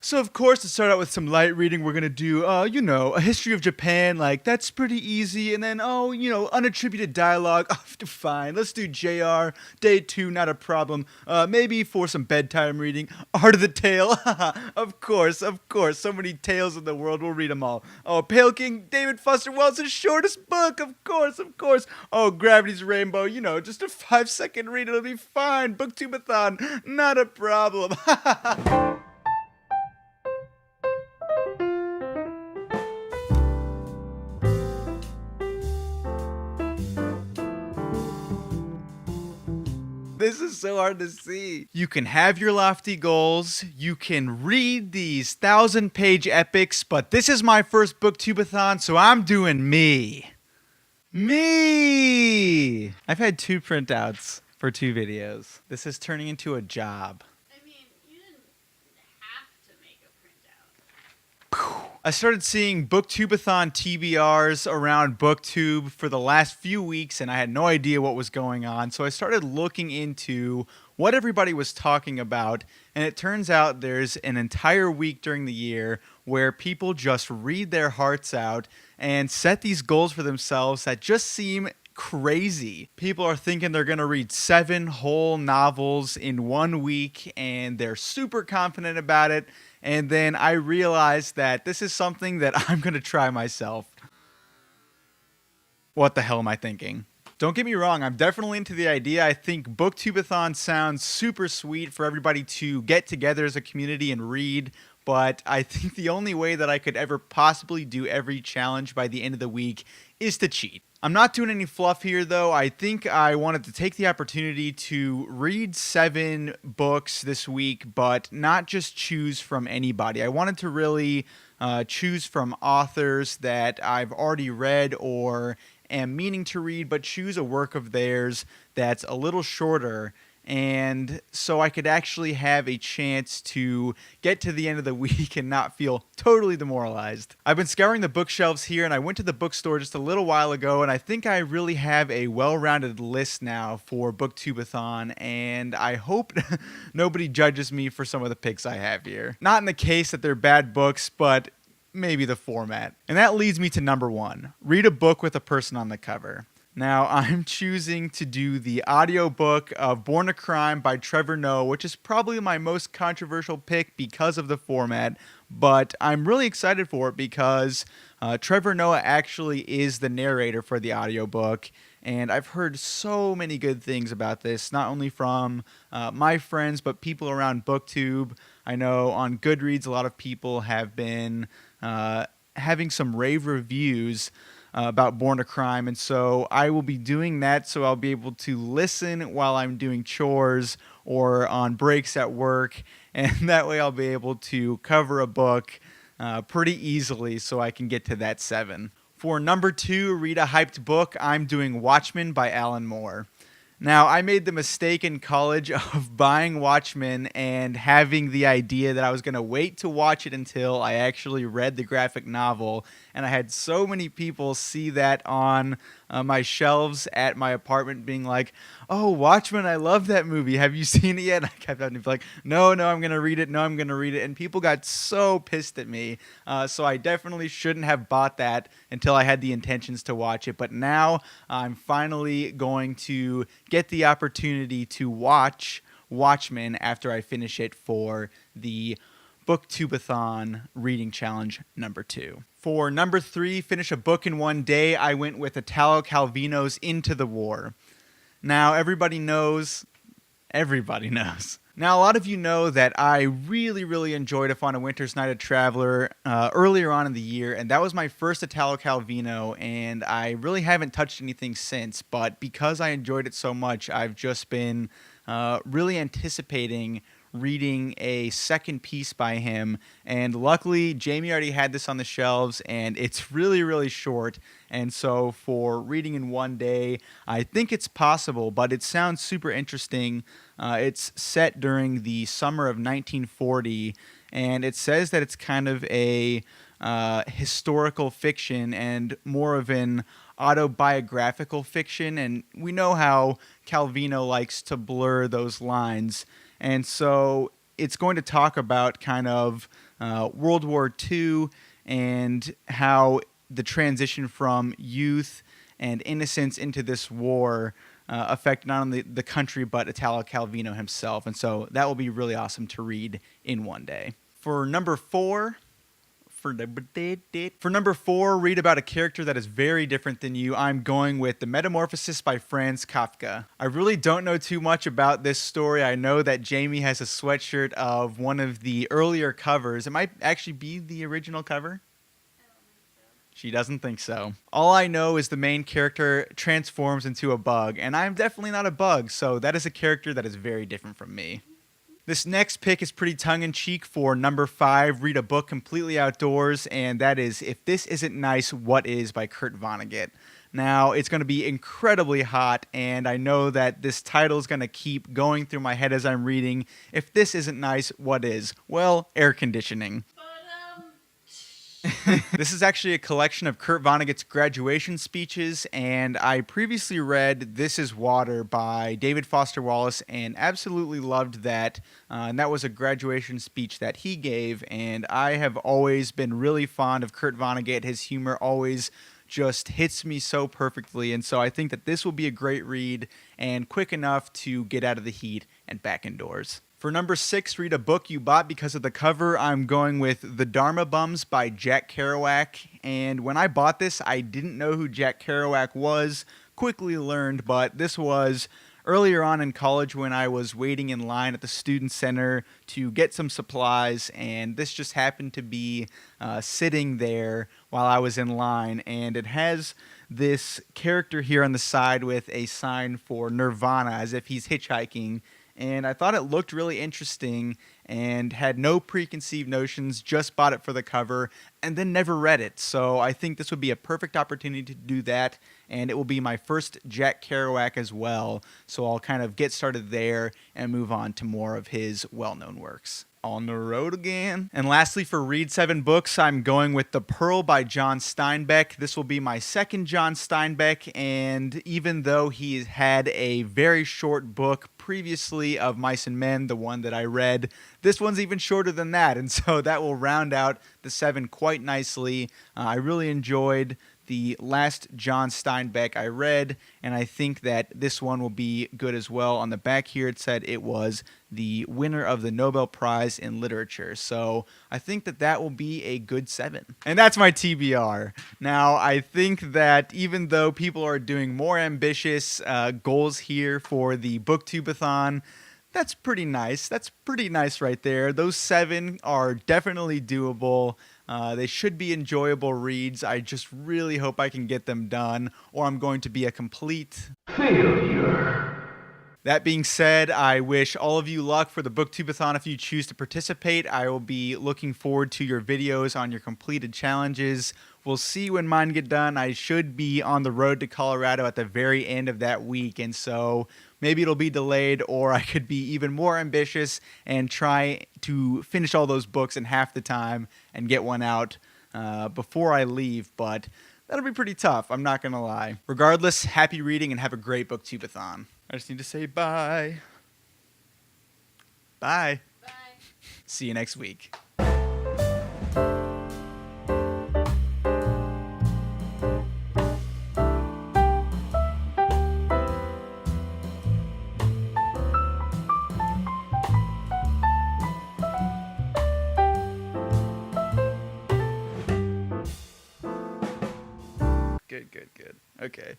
So of course, to start out with some light reading, we're gonna do, a history of Japan. Like that's pretty easy. And then, unattributed dialogue. Fine. Let's do JR Day 2, not a problem. Maybe for some bedtime reading, Art of the Tale. Of course. So many tales in the world. We'll read them all. Oh, Pale King David Foster Wallace's shortest book. Of course. Oh, Gravity's Rainbow. Just a 5-second read. It'll be fine. BookTube-A-thon, not a problem. This is so hard to see. You can have your lofty goals, you can read these 1,000-page epics, but this is my first BookTube-A-thon, so I'm doing me. Me! I've had 2 printouts for 2 videos. This is turning into a job. I mean, you didn't have to make a printout. I started seeing BooKTube-A-thon TBRs around BookTube for the last few weeks, and I had no idea what was going on. So I started looking into what everybody was talking about, and it turns out there's an entire week during the year where people just read their hearts out and set these goals for themselves that just seem crazy. People are thinking they're going to read 7 whole novels in 1 week, and they're super confident about it. And then I realized that this is something that I'm going to try myself. What the hell am I thinking? Don't get me wrong, I'm definitely into the idea. I think BookTube-A-thon sounds super sweet for everybody to get together as a community and read. But I think the only way that I could ever possibly do every challenge by the end of the week is to cheat. I'm not doing any fluff here, though. I think I wanted to take the opportunity to read 7 books this week, but not just choose from anybody. I wanted to really choose from authors that I've already read or am meaning to read, but choose a work of theirs that's a little shorter, and so I could actually have a chance to get to the end of the week and not feel totally demoralized. I've been scouring the bookshelves here, and I went to the bookstore just a little while ago, and I think I really have a well-rounded list now for BookTube-A-thon, and I hope nobody judges me for some of the picks I have here. Not in the case that they're bad books, but maybe the format. And that leads me to number 1. Read a book with a person on the cover. Now, I'm choosing to do the audiobook of Born a Crime by Trevor Noah, which is probably my most controversial pick because of the format, but I'm really excited for it because Trevor Noah actually is the narrator for the audiobook, and I've heard so many good things about this, not only from my friends, but people around BookTube. I know on Goodreads, a lot of people have been having some rave reviews about Born a Crime, and so I will be doing that, so I'll be able to listen while I'm doing chores or on breaks at work, and that way I'll be able to cover a book pretty easily so I can get to that 7. For number 2, read a hyped book, I'm doing Watchmen by Alan Moore. Now, I made the mistake in college of buying Watchmen and having the idea that I was going to wait to watch it until I actually read the graphic novel, and I had so many people see that on my shelves at my apartment being like, "Oh, Watchmen, I love that movie. Have you seen it yet?" And I kept having to be like, no, I'm going to read it. No, I'm going to read it. And people got so pissed at me. So I definitely shouldn't have bought that until I had the intentions to watch it. But now I'm finally going to get the opportunity to watch Watchmen after I finish it for the BookTube-A-thon reading challenge number 2. For number 3, finish a book in 1 day, I went with Italo Calvino's Into the War. Now, everybody knows. Now, a lot of you know that I really enjoyed If on a Winter's Night a Traveler earlier on in the year, and that was my first Italo Calvino, and I really haven't touched anything since, but because I enjoyed it so much, I've just been really anticipating reading a second piece by him, and luckily Jamie already had this on the shelves, and it's really short, and so for reading in 1 day, I think it's possible, but it sounds super interesting. It's set during the summer of 1940, and it says that it's kind of a historical fiction and more of an autobiographical fiction, and we know how Calvino likes to blur those lines. And so it's going to talk about kind of World War II, and how the transition from youth and innocence into this war affected not only the country but Italo Calvino himself. And so that will be really awesome to read in one day. For number 4, read about a character that is very different than you. I'm going with The Metamorphosis by Franz Kafka. I really don't know too much about this story. I know that Jamie has a sweatshirt of one of the earlier covers. It might actually be the original cover. She doesn't think so. All I know is the main character transforms into a bug, and I'm definitely not a bug, so that is a character that is very different from me. This next pick is pretty tongue-in-cheek for number 5, read a book completely outdoors, and that is If This Isn't Nice, What Is by Kurt Vonnegut. Now, it's going to be incredibly hot, and I know that this title is going to keep going through my head as I'm reading. If this isn't nice, what is? Well, air conditioning. This is actually a collection of Kurt Vonnegut's graduation speeches, and I previously read This Is Water by David Foster Wallace and absolutely loved that. And that was a graduation speech that he gave, and I have always been really fond of Kurt Vonnegut. His humor always just hits me so perfectly, and so I think that this will be a great read and quick enough to get out of the heat and back indoors. For number 6, read a book you bought because of the cover. I'm going with The Dharma Bums by Jack Kerouac. And when I bought this, I didn't know who Jack Kerouac was. Quickly learned, but this was earlier on in college when I was waiting in line at the student center to get some supplies, and this just happened to be sitting there while I was in line. And it has this character here on the side with a sign for Nirvana as if he's hitchhiking. And I thought it looked really interesting and had no preconceived notions, just bought it for the cover and then never read it. So I think this would be a perfect opportunity to do that, and it will be my first Jack Kerouac as well. So I'll kind of get started there and move on to more of his well-known works. On the road again. And lastly, for Read 7 books, I'm going with The Pearl by John Steinbeck. This will be my second John Steinbeck, and even though he had a very short book previously of Mice and Men, the one that I read, this one's even shorter than that, and so that will round out the 7 quite nicely. I really enjoyed the last John Steinbeck I read, and I think that this one will be good as well. On the back here it said it was the winner of the Nobel Prize in Literature, so I think that that will be a good 7. And that's my TBR. Now, I think that even though people are doing more ambitious goals here for the BookTube-A-thon, that's pretty nice. That's pretty nice right there. Those 7 are definitely doable. They should be enjoyable reads. I just really hope I can get them done, or I'm going to be a complete failure. That being said, I wish all of you luck for the BookTube-A-thon if you choose to participate. I will be looking forward to your videos on your completed challenges. We'll see when mine get done. I should be on the road to Colorado at the very end of that week, and so maybe it'll be delayed, or I could be even more ambitious and try to finish all those books in half the time and get one out before I leave, but that'll be pretty tough, I'm not going to lie. Regardless, happy reading and have a great BookTube-A-thon. I just need to say bye. Bye. Bye. See you next week. Good. Okay.